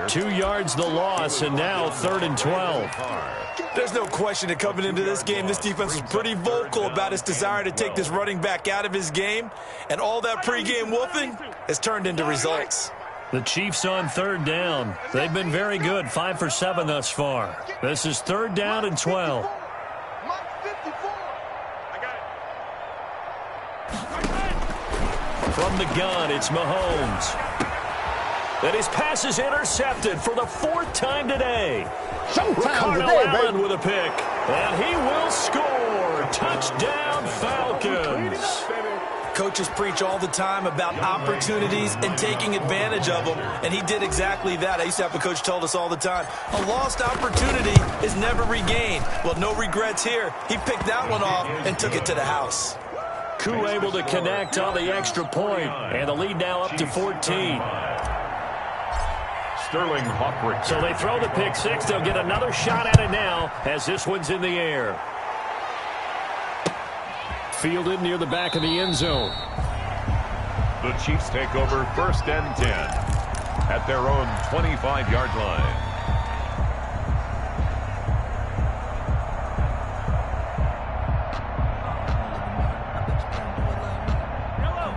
2 yards the loss, and now 3rd and 12. There's no question that coming into this game, this defense was pretty vocal about its desire to take this running back out of his game. And all that pregame wolfing has turned into results. The Chiefs on 3rd down. They've been very good, 5 for 7 thus far. This is 3rd down and 12. From the gun, it's Mahomes. And his pass is intercepted for the 4th time today. Ricardo Allen with a pick. And he will score. Touchdown, Falcons. Coaches preach all the time about opportunities and taking advantage of them, and he did exactly that. I used to have a coach tell us all the time, a lost opportunity is never regained. Well, no regrets here. He picked that one off and took it to the house. Koo able to connect on the extra point, and the lead now up to 14. Sterling Hawkrick. So they throw the pick 6. They'll get another shot at it now as this one's in the air. Fielded near the back of the end zone. The Chiefs take over 1st and 10 at their own 25-yard line.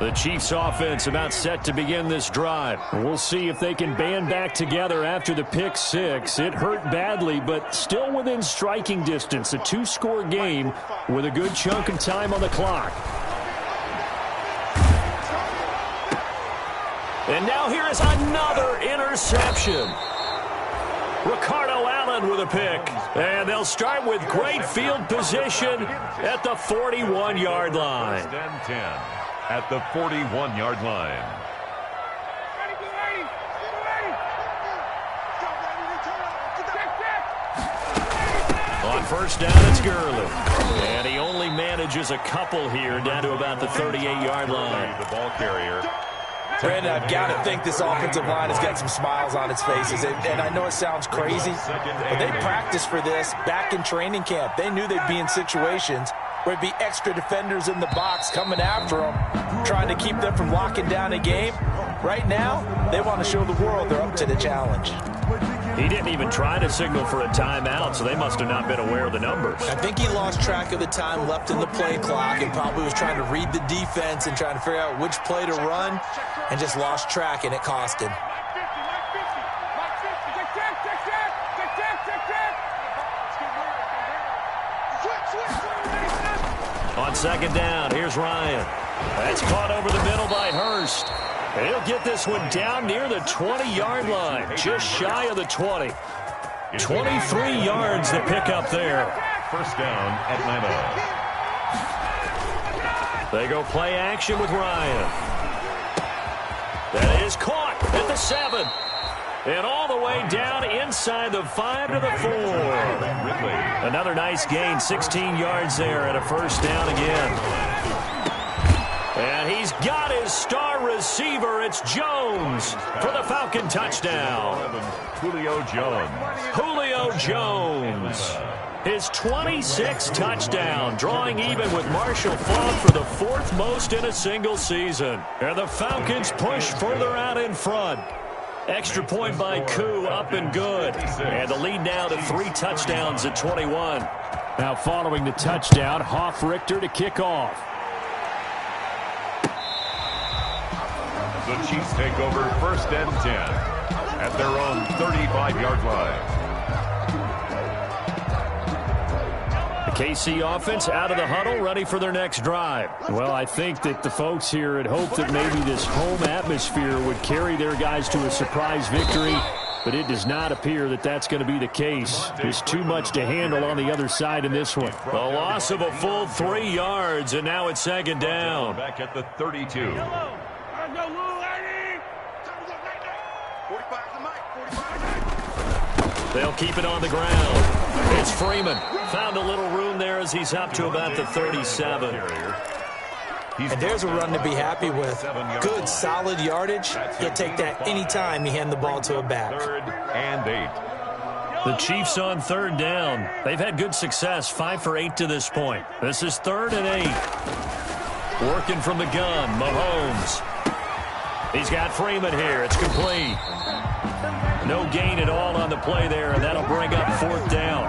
The Chiefs offense about set to begin this drive. We'll see if they can band back together after the pick 6. It hurt badly, but still within striking distance. A 2-score game with a good chunk of time on the clock. And now here is another interception. Ricardo Allen with a pick. And they'll start with great field position at the 41-yard line. 1st and 10. At the 41-yard line. On 1st down, it's Gurley. And he only manages a couple here, down to about the 38-yard line. The ball carrier. Brandon, I've got to think this offensive line has got some smiles on its faces. And I know it sounds crazy, but they practiced for this back in training camp. They knew they'd be in situations where it'd be extra defenders in the box coming after them, trying to keep them from locking down a game. Right now, they want to show the world they're up to the challenge. He didn't even try to signal for a timeout, so they must have not been aware of the numbers. I think he lost track of the time left in the play clock and probably was trying to read the defense and trying to figure out which play to run, and just lost track, and it cost him. On 2nd down, here's Ryan. That's caught over the middle by Hurst. And he'll get this one down near the 20-yard line, just shy of the 20. 23 yards to pick up there. 1st down, Atlanta. They go play action with Ryan. That is caught at the 7. And all the way down inside the 5 to the 4. Another nice gain, 16 yards there and a 1st down again. And he's got his star receiver. It's Jones for the Falcon touchdown. Julio Jones. Julio Jones. His 26th touchdown, drawing even with Marshall Faulk for the 4th most in a single season. And the Falcons push further out in front. Extra point by Koo, up and good. And the lead now to 3 touchdowns at 21. Now following the touchdown, Richter to kick off. The Chiefs take over 1st and 10 at their own 35-yard line. The KC offense out of the huddle, ready for their next drive. Well, I think that the folks here had hoped that maybe this home atmosphere would carry their guys to a surprise victory, but it does not appear that that's going to be the case. There's too much to handle on the other side in this one. A loss of a full 3 yards, and now it's second down. Back at the 32. They'll keep it on the ground. It's Freeman. Found a little room there as he's up to about the 37. And there's a run to be happy with. Good, solid yardage. He'll take that anytime you hand the ball to a back. 3rd and 8. The Chiefs on 3rd down. They've had good success, 5 for 8 to this point. This is 3rd and 8. Working from the gun, Mahomes. He's got Freeman here. It's complete. No gain at all on the play there, and that'll bring up 4th down.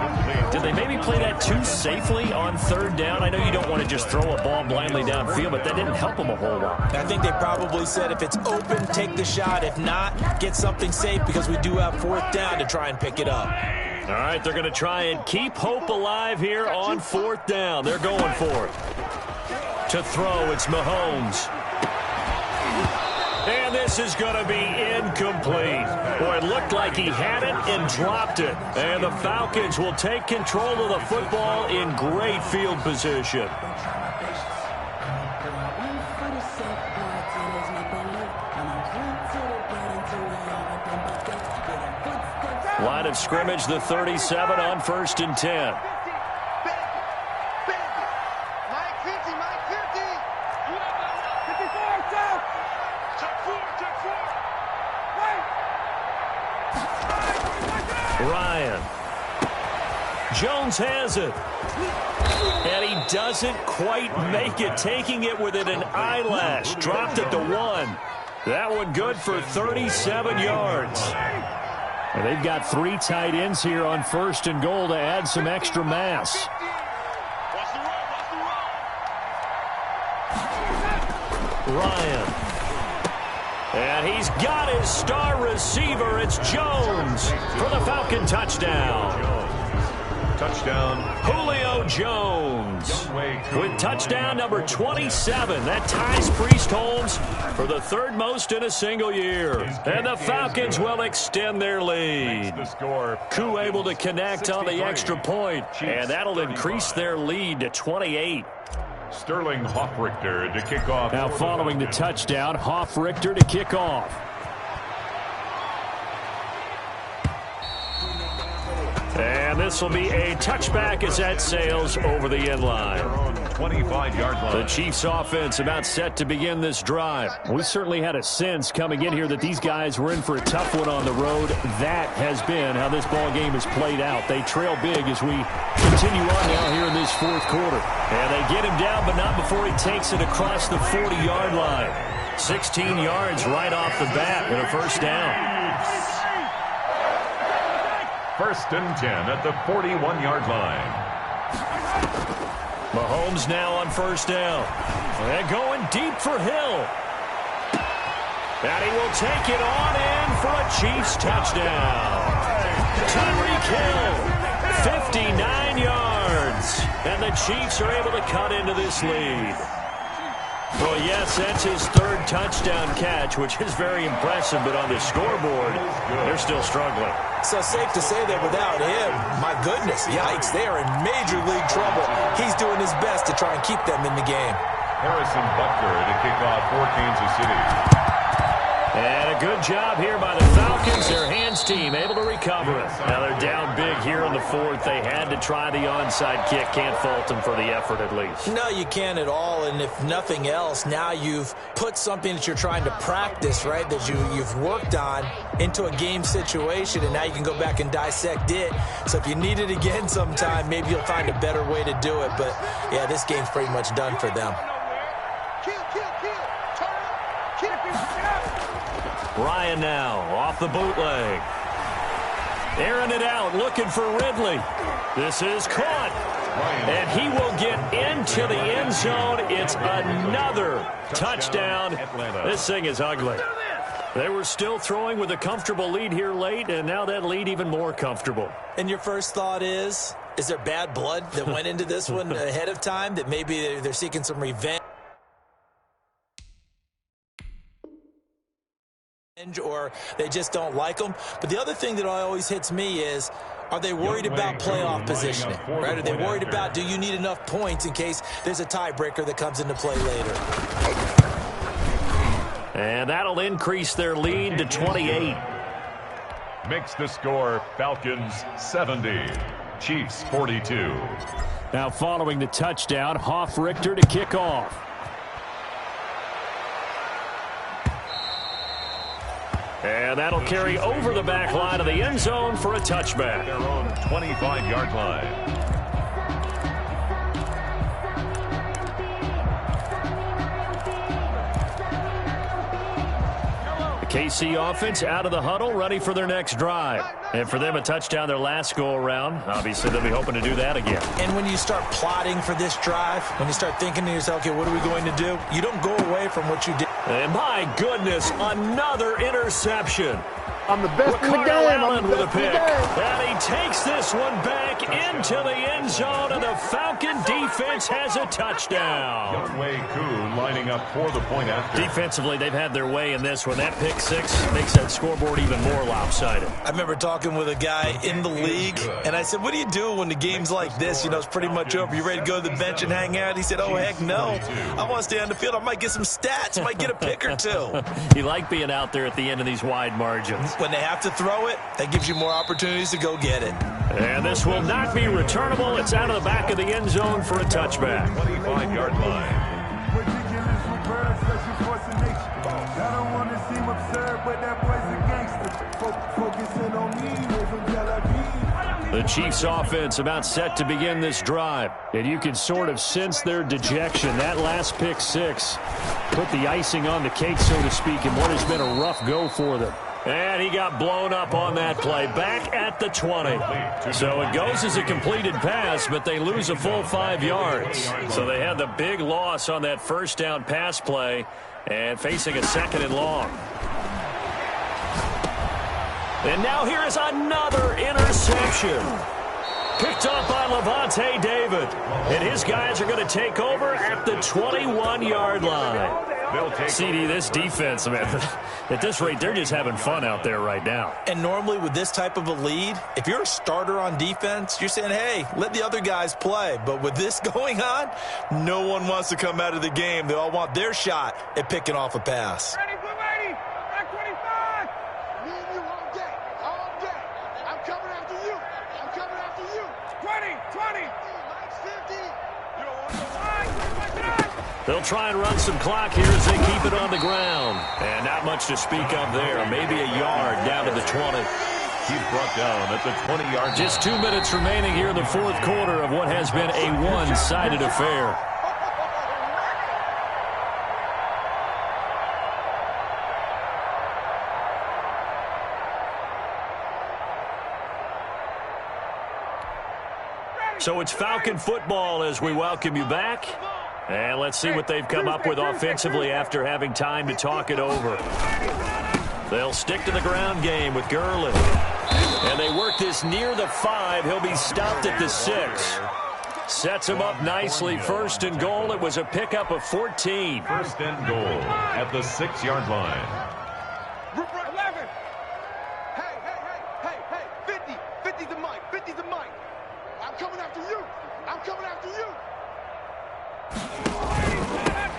Did they maybe play that too safely on 3rd down? I know you don't want to just throw a ball blindly downfield, but that didn't help them a whole lot. I think they probably said if it's open, take the shot. If not, get something safe because we do have 4th down to try and pick it up. All right, they're going to try and keep hope alive here on 4th down. They're going for it. To throw, it's Mahomes. And this is going to be incomplete. Boy, it looked like he had it and dropped it. And the Falcons will take control of the football in great field position. Line of scrimmage, the 37 on 1st and 10. Ryan. Jones has it. And he doesn't quite make it, taking it within an eyelash. Dropped it to 1. That one good for 37 yards. And they've got 3 tight ends here on 1st and goal to add some extra mass. Ryan. And he's got his star receiver. It's Jones for the Falcon touchdown. Touchdown. Julio Jones with touchdown number 27. That ties Priest Holmes for the 3rd most in a single year. And the Falcons will extend their lead. Koo able to connect on the extra point, and that'll increase their lead to 28. Sterling Hoffrichter to kick off. Now following the touchdown, Hoffrichter to kick off. And this will be a touchback as that sails over the end line. 25-yard line. The Chiefs offense about set to begin this drive. We certainly had a sense coming in here that these guys were in for a tough one on the road. That has been how this ball game has played out. They trail big as we continue on now here in this 4th quarter. And they get him down, but not before he takes it across the 40-yard line. 16 yards right off the bat and a 1st down. 1st and 10 at the 41-yard line. Mahomes now on 1st down. And going deep for Hill. And he will take it on in for a Chiefs touchdown. Tyreek Hill, 59 yards. And the Chiefs are able to cut into this lead. Well, yes, that's his 3rd touchdown catch, which is very impressive, but on the scoreboard, they're still struggling. So safe to say that without him, my goodness, yikes, they are in major league trouble. He's doing his best to try and keep them in the game. Harrison Butker to kick off for Kansas City. And a good job here by the Falcons. Their hands team able to recover it. Now they're down big here in the 4th. They had to try the onside kick. Can't fault them for the effort at least. No, you can't at all. And if nothing else, now you've put something that you're trying to practice, right, that you've worked on into a game situation, and now you can go back and dissect it. So if you need it again sometime, maybe you'll find a better way to do it. But, yeah, this game's pretty much done for them. Ryan now off the bootleg. Airing it out, looking for Ridley. This is caught. And he will get into the end zone. It's another touchdown. This thing is ugly. They were still throwing with a comfortable lead here late, and now that lead even more comfortable. And your first thought is, Is there bad blood that went into this one ahead of time that maybe they're seeking some revenge? Or they just don't like them. But the other thing that always hits me is, are they worried about playoff positioning? Right? Are they worried about, do you need enough points in case there's a tiebreaker that comes into play later? And that'll increase their lead to 28. Makes the score Falcons 70, Chiefs 42. Now following the touchdown, Richter to kick off. And that'll carry over the back line of the end zone for a touchback. Their own 25-yard line. The KC offense out of the huddle, ready for their next drive. And for them, a touchdown their last go-around. Obviously, they'll be hoping to do that again. And when you start plotting for this drive, when you start thinking to yourself, okay, what are we going to do? You don't go away from what you did. And my goodness, another interception. I'm the best in the game. Allen with a pick. And he takes this one back into the end zone, and the Falcon defense has a touchdown. Younghoe Koo lining up for the point after. Defensively, they've had their way in this one. That pick six makes that scoreboard even more lopsided. I remember talking with a guy in the league, and I said, what do you do when the game's like this? You know, it's pretty much over. You ready to go to the bench and hang out? He said, oh, heck no. I want to stay on the field. I might get some stats. I might get a pick or two. You like being out there at the end of these wide margins. When they have to throw it, that gives you more opportunities to go get it. And this will not be returnable. It's out of the back of the end zone for a touchback. 25-yard line. The Chiefs offense about set to begin this drive. And you can sort of sense their dejection. That last pick six put the icing on the cake, so to speak, in what has been a rough go for them. And he got blown up on that play, back at the 20. So it goes as a completed pass, but they lose a full 5 yards. So they had the big loss on that first down pass play and facing a 2nd and long. And now here is another interception. Picked up by Levante David. And his guys are going to take over at the 21-yard line. CD, this defense, man, at this rate, they're just having fun out there right now. And normally with this type of a lead, if you're a starter on defense, you're saying, hey, let the other guys play. But with this going on, no one wants to come out of the game. They all want their shot at picking off a pass. Ready, blue 80, back 25. Me and you all day, all day. I'm coming after you. I'm coming after you. 20. Max 50. You don't want to go wide. They'll try and run some clock here as they keep it on the ground. And not much to speak of there. Maybe a yard down to the 20. He's brought down at the 20-yard line. Just 2 minutes remaining here in the fourth quarter of what has been a one-sided affair. So it's Falcon football as we welcome you back. And let's see what they've come up with offensively after having time to talk it over. They'll stick to the ground game with Gurley. And they work this near the 5. He'll be stopped at the 6. Sets him up nicely. 1st and goal. It was a pickup of 14. 1st and goal at the 6-yard line. 11. Hey. 50's the mic. 50's the mic. I'm coming after you. I'm coming after you.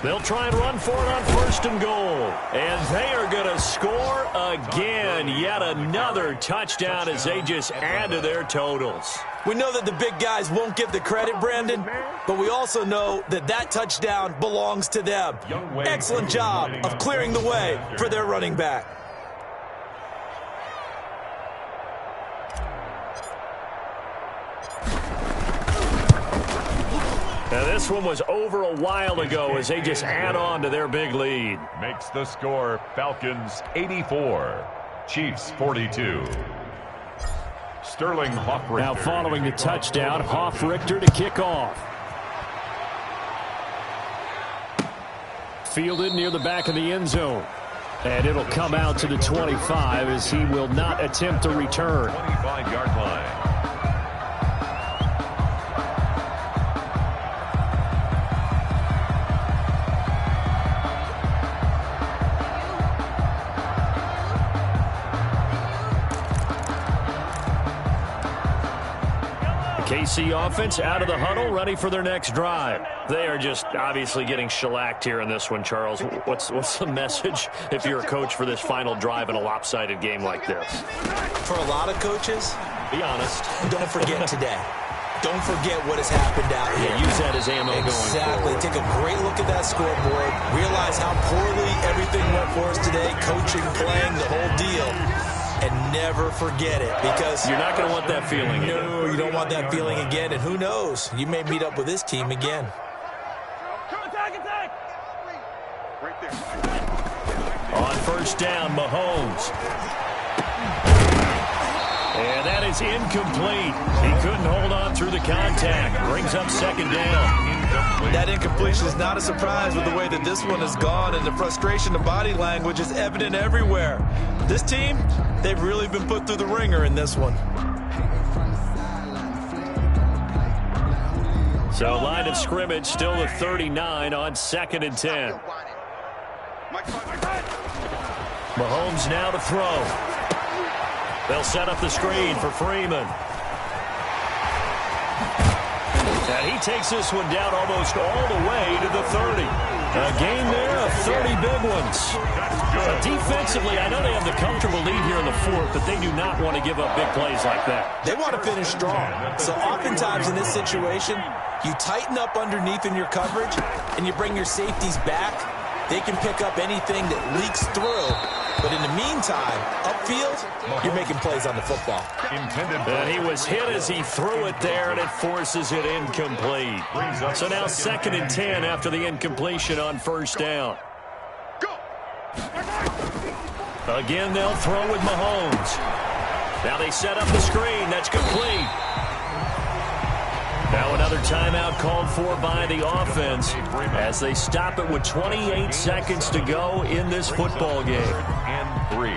They'll try and run for it on 1st and goal. And they are going to score again. Yet another touchdown as they just add to their totals. We know that the big guys won't get the credit, Brandon, but we also know that that touchdown belongs to them. Excellent job of clearing the way for their running back. Now this one was over a while ago as they just add on to their big lead. Makes the score Falcons 84, Chiefs 42. Sterling Richter. Now following the touchdown, Richter to kick off. Fielded near the back of the end zone. And it'll come out to the 25 as he will not attempt to return. 25-yard line. KC offense out of the huddle, ready for their next drive. They are just obviously getting shellacked here in this one, Charles. What's the message if you're a coach for this final drive in a lopsided game like this? For a lot of coaches, be honest. Don't forget today. Don't forget what has happened out here. Yeah, use that as ammo going forward. Exactly. Take a great look at that scoreboard. Realize how poorly everything went for us today. Coaching, playing, the whole deal. And never forget it, because you're not going to want that feeling again. No, you don't want that feeling again. And who knows? You may meet up with this team again. Right there. On first down, Mahomes. And that is incomplete. He couldn't hold on through the contact. Brings up second down. That incompletion is not a surprise with the way that this one has gone, and the frustration, the body language is evident everywhere. This team, they've really been put through the ringer in this one. So line of scrimmage still at 39 on 2nd and 10. Mahomes now to throw. They'll set up the screen for Freeman. And he takes this one down almost all the way to the 30. A game there of 30 big ones. Defensively, I know they have the comfortable lead here in the fourth, but they do not want to give up big plays like that. They want to finish strong. So oftentimes in this situation, you tighten up underneath in your coverage, and you bring your safeties back. They can pick up anything that leaks through. But in the meantime, upfield, you're making plays on the football. And he was hit as he threw it there, and it forces it incomplete. So now 2nd and 10 after the incompletion on first down. Again, they'll throw with Mahomes. Now they set up the screen. That's complete. Now another timeout called for by the offense as they stop it with 28 seconds to go in this football game. And 3.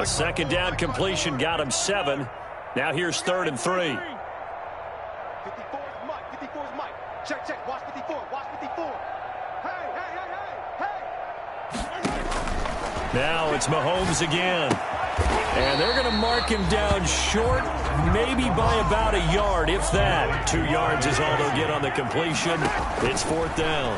A second down completion got him 7. Now here's 3rd and 3. 54 is Mike. 54 is Mike. Check, check. Watch 54. Watch 54. Hey, hey, hey, hey, hey. Now it's Mahomes again. And they're going to mark him down short, maybe by about a yard, if that. 2 yards is all they'll get on the completion. It's 4th down.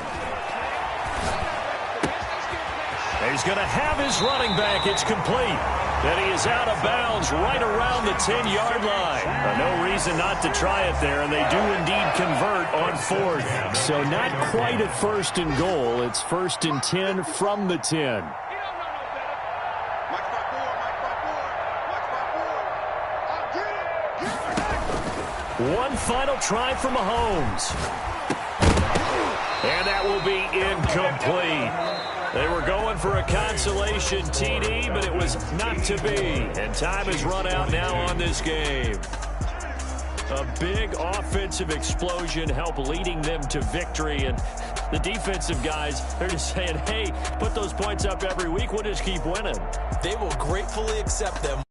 He's going to have his running back. It's complete. And he is out of bounds right around the 10-yard line. No reason not to try it there, and they do indeed convert on 4th. So not quite a 1st and goal. It's 1st and 10 from the 10. One final try for Mahomes. And that will be incomplete. They were going for a consolation TD, but it was not to be. And time has run out now on this game. A big offensive explosion helped leading them to victory. And the defensive guys, they're just saying, hey, put those points up every week. We'll just keep winning. They will gratefully accept them.